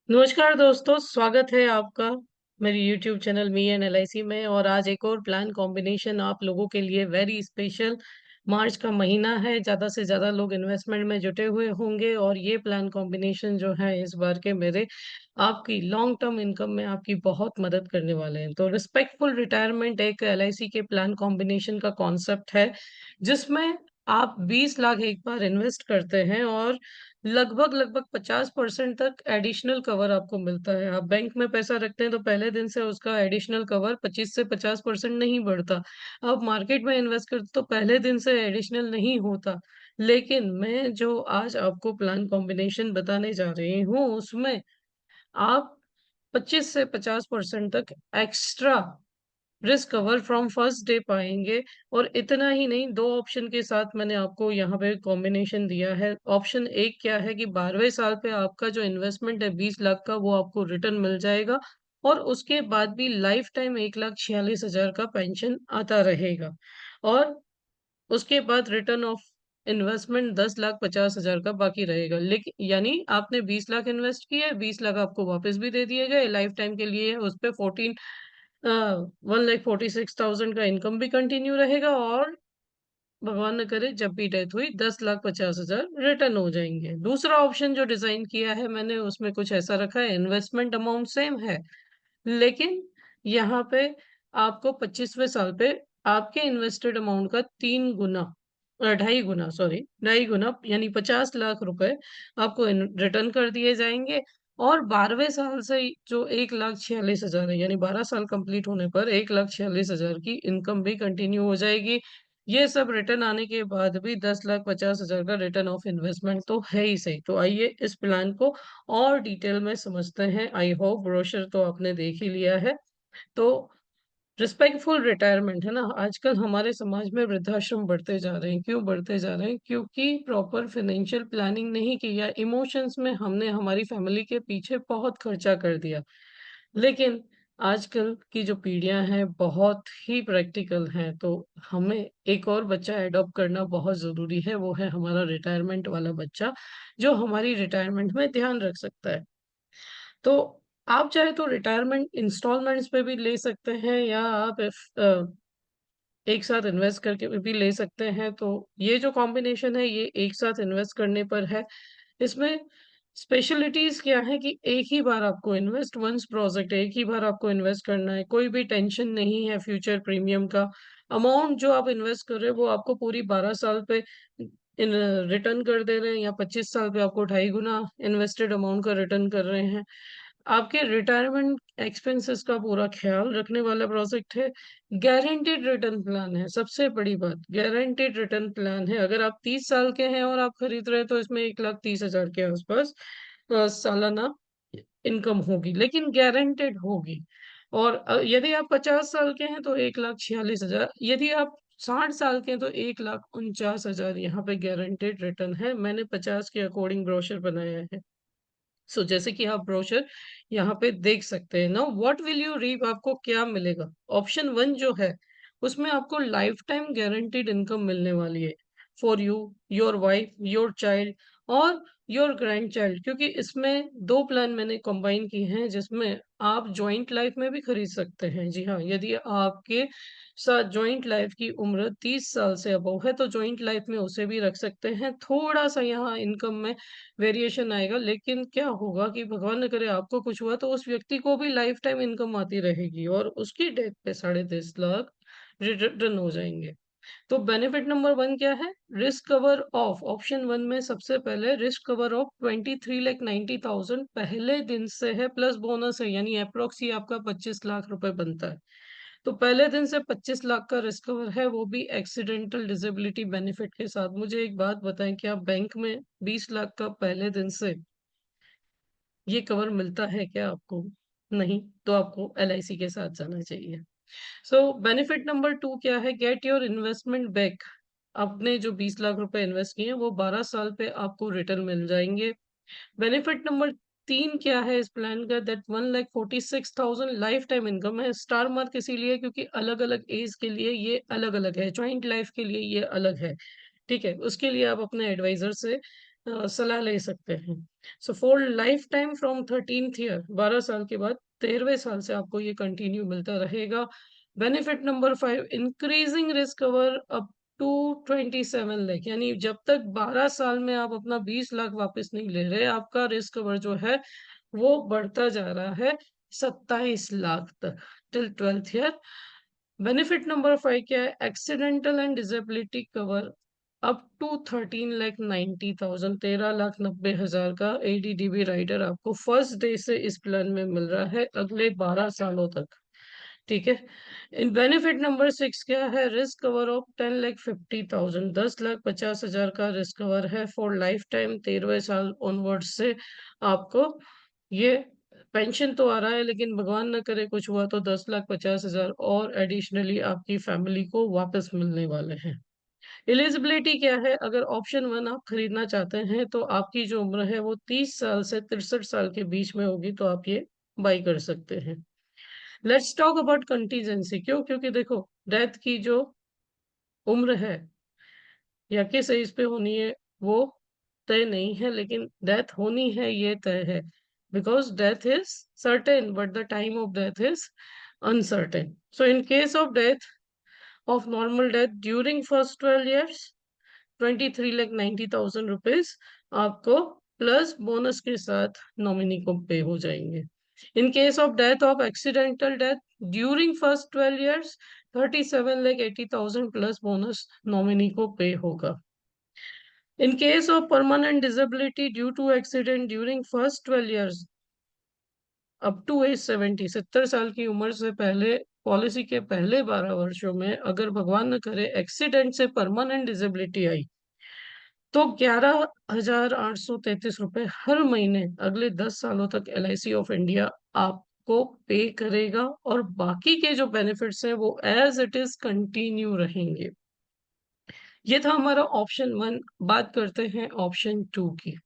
नमस्कार दोस्तों, स्वागत है आपका मेरे YouTube channel me and LIC में। और आज एक और प्लान कॉम्बिनेशन आप लोगों के लिए वेरी स्पेशल। मार्च का महीना है, ज़्यादा से ज़्यादा लोग इन्वेस्टमेंट में जुटे हुए होंगे और ये प्लान कॉम्बिनेशन जो है इस बार के मेरे आपकी लॉन्ग टर्म इनकम में आपकी बहुत मदद करने वाले हैं। तो रिस्पेक्टफुल रिटायरमेंट एक एलआईसी के प्लान कॉम्बिनेशन का कॉन्सेप्ट है, जिसमें आप 20 लाख एक बार इन्वेस्ट करते हैं और लगभग 50% तक एडिशनल कवर आपको मिलता है। आप बैंक में पैसा रखते हैं तो पहले दिन से उसका एडिशनल कवर 25 से 50% नहीं बढ़ता। आप मार्केट में इन्वेस्ट करते तो पहले दिन से एडिशनल नहीं होता। लेकिन मैं जो आज आपको प्लान कॉम्बिनेशन बताने जा रही हूँ, उसमें आप 25 से 50% तक extra risk cover from first day पाएँगे। और इतना ही नहीं, 2 ऑप्शन के साथ मैंने आपको यहाँ पे कॉम्बिनेशन दिया है। ऑप्शन 1 क्या है कि 12वें साल पे आपका जो इन्वेस्टमेंट है 20 लाख का, वो आपको रिटर्न मिल जाएगा और उसके बाद भी लाइफ टाइम 1,46,000 का पेंशन आता रहेगा। और उसके बाद रिटर्न ऑफ इन्वेस्टमेंट 10,50,000 का बाकी रहेगा। लेकिन यानी आपने 20 लाख इन्वेस्ट किए, 20 लाख आपको वापस भी दे दिए गए, लाइफ टाइम के लिए उस पे 1,46,000 का इनकम भी कंटिन्यू रहेगा और भगवान न करे जब भी डेथ हुई 10,50,000 रिटर्न हो जाएँगे। दूसरा ऑप्शन जो डिज़ाइन किया है मैंने, उसमें कुछ ऐसा रखा है, इन्वेस्टमेंट अमाउंट सेम है, लेकिन यहाँ पे आपको 25वें साल पे आपके इन्वेस्टेड अमाउंट का 3 गुना, ढाई गुना, सॉरी, ढाई गुना यानी 50 लाख रुपए आपको रिटर्न कर दिए जाएंगे। और 12वें साल से जो 1,46,000 है, यानी 12 साल कंप्लीट होने पर 1,46,000 की इनकम भी कंटिन्यू हो जाएगी। ये सब रिटर्न आने के बाद भी 10,50,000 का रिटर्न ऑफ इन्वेस्टमेंट तो है ही सही। तो आइए इस प्लान को और डिटेल में समझते हैं। आई होप ब्रोशर तो आपने देख ही लिया है। तो रिस्पेक्टफुल रिटायरमेंट है ना, आजकल हमारे समाज में वृद्धाश्रम बढ़ते जा रहे हैं। क्यों बढ़ते जा रहे हैं? क्योंकि प्रॉपर फाइनेंशियल प्लानिंग नहीं की या इमोशंस में हमने हमारी फैमिली के पीछे बहुत खर्चा कर दिया। लेकिन आजकल की जो पीढ़ियां हैं बहुत ही प्रैक्टिकल हैं, तो हमें एक और बच्चा एडॉप्ट करना बहुत ज़रूरी है। वो है हमारा रिटायरमेंट वाला बच्चा, जो हमारी रिटायरमेंट में ध्यान रख सकता है। तो आप चाहे तो रिटायरमेंट इंस्टॉलमेंट्स पे भी ले सकते हैं या आप एक साथ इन्वेस्ट करके भी ले सकते हैं। तो ये जो कॉम्बिनेशन है ये एक साथ इन्वेस्ट करने पर है। इसमें स्पेशलिटीज़ क्या है कि एक ही बार आपको इन्वेस्ट वन्स प्रोजेक्ट, एक ही बार आपको इन्वेस्ट करना है। कोई भी टेंशन नहीं है फ्यूचर प्रीमियम का। अमाउंट जो आप इन्वेस्ट कर रहे हो वो आपको पूरी 12 साल पे इन रिटर्न कर दे रहे हैं या 25 साल पे आपको ढाई गुना इन्वेस्टेड अमाउंट का रिटर्न कर रहे हैं। आपके रिटायरमेंट एक्सपेंसेस का पूरा ख्याल रखने वाला प्रोजेक्ट है। गारंटीड रिटर्न प्लान है, सबसे बड़ी बात गारंटीड रिटर्न प्लान है। अगर आप 30 साल के हैं और आप खरीद रहे हैं तो इसमें 1,30,000 के आसपास सालाना इनकम होगी, लेकिन गारंटेड होगी। और यदि आप 50 साल के हैं तो 1,46,000, यदि आप 60 साल के हैं तो 1,49,000 यहाँ पे गारंटेड रिटर्न है। मैंने 50 के अकॉर्डिंग ब्रोशर बनाया है। सो जैसे कि आप ब्रोशर यहाँ पे देख सकते हैं। Now what will you reap, आपको क्या मिलेगा? ऑप्शन 1 जो है उसमें आपको लाइफ टाइम गारंटीड इनकम मिलने वाली है for you, your wife, your child और योर ग्रैंड चाइल्ड। क्योंकि इसमें 2 प्लान मैंने कंबाइन की हैं जिसमें आप जॉइंट लाइफ में भी खरीद सकते हैं। जी हाँ, यदि आपके साथ जॉइंट लाइफ की उम्र 30 साल से अबव है तो जॉइंट लाइफ में उसे भी रख सकते हैं। थोड़ा-सा यहाँ इनकम में वेरिएशन आएगा, लेकिन क्या होगा कि भगवान न करे आपको कुछ हुआ तो उस व्यक्ति को भी लाइफ टाइम इनकम आती रहेगी और उसकी डेथ पे 10.5 लाख रिटर्न हो जाएँगे। तो बेनिफिट नंबर 1 क्या है? रिस्क कवर ऑफ ऑप्शन 1 में सबसे पहले रिस्क कवर ऑफ 23,90,000 पहले दिन से है, प्लस बोनस है, यानी एप्रॉक्स ही आपका 25 लाख रुपए बनता है। तो पहले दिन से 25 लाख का रिस्क कवर है, वो भी एक्सीडेंटल डिसेबिलिटी बेनिफिट के साथ। मुझे एक बात बताएँ, क्या बैंक में 20 लाख का पहले दिन से ये कवर मिलता है क्या आपको? नहीं, तो आपको एलआईसी के साथ जाना चाहिए। सो बेनिफिट नंबर 2 क्या है? Get your investment back. आपने जो 20 लाख रुपए इन्वेस्ट किए हैं, वो 12 साल पे आपको रिटर्न मिल जाएँगे। बेनिफिट नंबर 3 क्या है इस प्लान का? दैट 1,46,000 लाइफ टाइम इनकम है। स्टार मार्क इसीलिए क्योंकि अलग-अलग एज के लिए ये अलग-अलग है, जॉइंट लाइफ के लिए ये अलग है, ठीक है? उसके लिए आप अपने एडवाइज़र से सलाह ले सकते हैं। So for life time from 13th year, 12 साल के बाद 13वें साल से आपको ये कंटिन्यू मिलता रहेगा। Benefit number 5, increasing risk cover up to 27 lakh, यानी जब तक 12 साल में आप अपना 20 लाख वापस नहीं ले रहे, आपका रिस्क कवर जो है वो बढ़ता जा रहा है 27 लाख तक till 12th year. Benefit number 5 क्या है? Accidental and disability cover up to 13,90,000, 13,90,000 का एडीडीबी राइडर आपको फर्स्ट डे से इस प्लान में मिल रहा है अगले 12 सालों तक। ठीक है। इन बेनिफिट नंबर 6 क्या है? रिस्क कवर ऑफ 10,50,000, 10,50,000 का रिस्क कवर है फॉर लाइफ टाइम। 13वें साल ऑनवर्ड से आपको ये पेंशन तो आ रहा है, लेकिन भगवान न करे कुछ हुआ तो 10,50,000 और एडिशनली आपकी फैमिली को वापस मिलने वाले हैं। एलिजिबिलिटी क्या है? अगर ऑप्शन 1 आप खरीदना चाहते हैं तो आपकी जो उम्र है वो 30 साल से 63 साल के बीच में होगी, तो आप ये बाई कर सकते हैं। Let's talk about contingency. क्यों? क्योंकि देखो, डेथ की जो उम्र है या किस एज पे होनी है वो तय नहीं है, लेकिन डेथ होनी है ये तय है। Because death is certain but the time of death is uncertain. So in case of death of normal death during first 12 years, 23,90,000 rupees आपको प्लस बोनस के साथ नॉमिनी को पे हो जाएंगे। In case of death of accidental death during first 12 years, 37,80,000 plus bonus nominee को pay होगा। In case of permanent disability due to accident during first 12 years up to as 70, 70 साल की उम्र से पहले, पॉलिसी के पहले 12 वर्षों में अगर भगवान न करे एक्सीडेंट से परमानेंट डिसेबिलिटी आई, तो 11,833 रुपए हर महीने अगले 10 सालों तक LIC ऑफ इंडिया आपको पे करेगा, और बाकी के जो बेनिफिट्स हैं वो एज इट इज कंटिन्यू रहेंगे। ये था हमारा ऑप्शन 1। बात करते हैं ऑप्शन 2 की।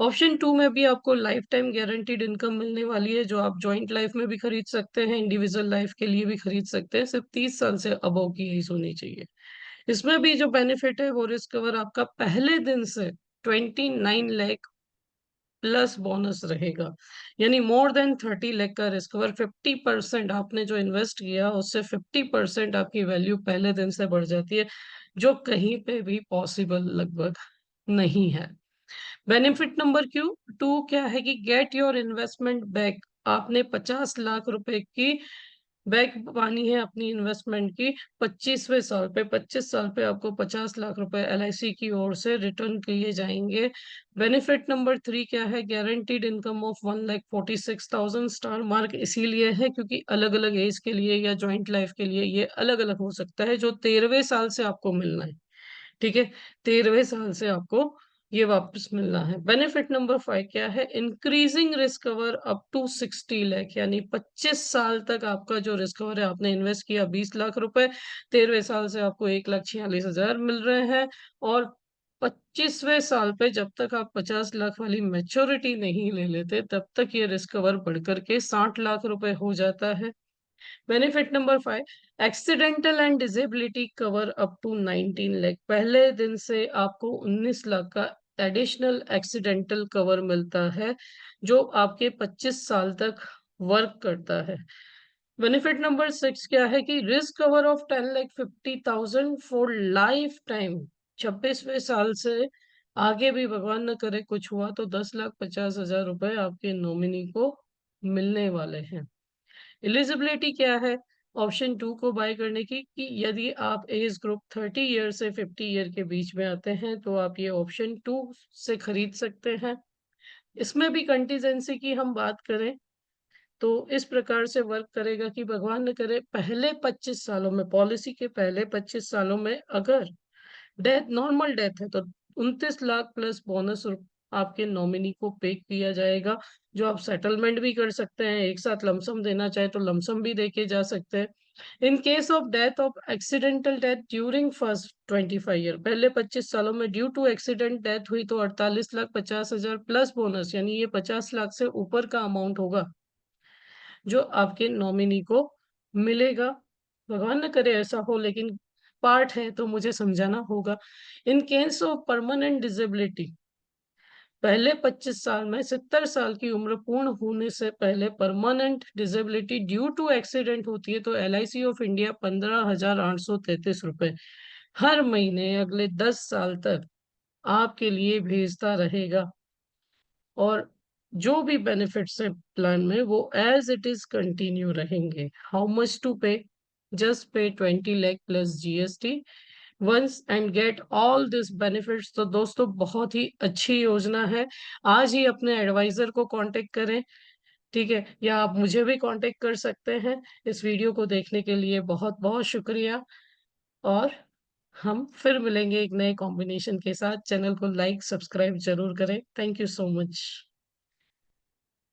ऑप्शन 2 में भी आपको लाइफ टाइम गारंटीड इनकम मिलने वाली है, जो आप जॉइंट लाइफ में भी खरीद सकते हैं, इंडिविजुअल लाइफ के लिए भी खरीद सकते हैं। सिर्फ 30 साल से अबव की एज होनी चाहिए। इसमें भी जो बेनिफिट है वो रिस्क कवर आपका पहले दिन से 29 लाख प्लस बोनस रहेगा, यानी मोर देन 30 लाख का रिस्क कवर। 50% आपने जो इन्वेस्ट किया उससे 50% आपकी वैल्यू पहले दिन से बढ़ जाती है, जो कहीं पे भी पॉसिबल लगभग नहीं है। बेनिफिट नंबर क्यू 2 क्या है कि गेट योर इन्वेस्टमेंट बैक। आपने 50 लाख रुपए की बैक पानी है अपनी इन्वेस्टमेंट की 25वें साल पे। 25 साल पे आपको 50 लाख रुपए LIC की ओर से रिटर्न किए जाएंगे। बेनिफिट नंबर 3 क्या है? Guaranteed income of 1,46,000। Star mark इसीलिए है क्योंकि अलग अलग एज के लिए या ज्वाइंट लाइफ के लिए ये अलग अलग हो सकता है, जो 13वें साल से आपको मिलना है। ठीक है, 13वें साल से आपको ये वापस मिलना है। बेनिफिट नंबर 5 क्या है? Increasing risk cover up to 60 lakh, यानी 25 साल तक आपका जो रिस्क कवर है, आपने इन्वेस्ट किया 20 लाख रुपए, 13वें साल से आपको 1,46,000 मिल रहे हैं, और 25वें साल पे जब तक आप 50 लाख वाली मेच्योरिटी नहीं ले लेते, तब तक ये रिस्क कवर बढ़कर के 60 लाख रुपए हो जाता है। Benefit number 5, accidental and disability cover up to 19 lakh. पहले दिन से आपको 19 लाख का एडिशनल एक्सीडेंटल कवर मिलता है, जो आपके 25 साल तक वर्क करता है। बेनिफिट नंबर 6 क्या है कि risk cover of 10,50,000 for life time. 26वें साल से आगे भी भगवान न करे कुछ हुआ तो 10,50,000 रुपए आपके नॉमिनी को मिलने वाले हैं। एलिजिबिलिटी क्या है ऑप्शन 2 को बाय करने की? कि यदि आप एज ग्रुप 30 ईयर से 50 ईयर के बीच में आते हैं तो आप ये ऑप्शन 2 से खरीद सकते हैं। इसमें भी कंटीजेंसी की हम बात करें तो इस प्रकार से वर्क करेगा कि भगवान न करे पहले 25 सालों में, पॉलिसी के पहले 25 सालों में अगर डेथ, नॉर्मल डेथ है, तो 29 लाख प्लस बोनस आपके नॉमिनी को पे किया जाएगा, जो आप सेटलमेंट भी कर सकते हैं, एक साथ लमसम देना चाहे तो लमसम भी देके जा सकते हैं। इन case of death of accidental death during first 25 year, पहले 25 सालों में ड्यू टू एक्सीडेंट डेथ हुई तो 48,50,000 प्लस बोनस, यानी ये 50 लाख से ऊपर का अमाउंट होगा जो आपके नॉमिनी को मिलेगा। भगवान न करे ऐसा हो, लेकिन पार्ट है तो मुझे समझाना होगा। In case of permanent disability, पहले 25 साल में 70 साल की उम्र पूर्ण होने से पहले permanent disability due to accident होती है तो एलआईसी ऑफ इंडिया 15,833 रुपए हर महीने अगले 10 साल तक आपके लिए भेजता रहेगा। और जो भी बेनिफिट्स है प्लान में वो एज इट इज कंटिन्यू रहेंगे। How much to pay? Just pay 20 lakh plus GST once and get all this benefits. तो दोस्तों बहुत ही अच्छी योजना है। आज ही अपने एडवाइजर को कांटेक्ट करें, ठीक है, या आप मुझे भी कांटेक्ट कर सकते हैं। इस वीडियो को देखने के लिए बहुत बहुत शुक्रिया। और हम फिर मिलेंगे एक नए कॉम्बिनेशन के साथ। चैनल को लाइक सब्सक्राइब जरूर करें। Thank you so much.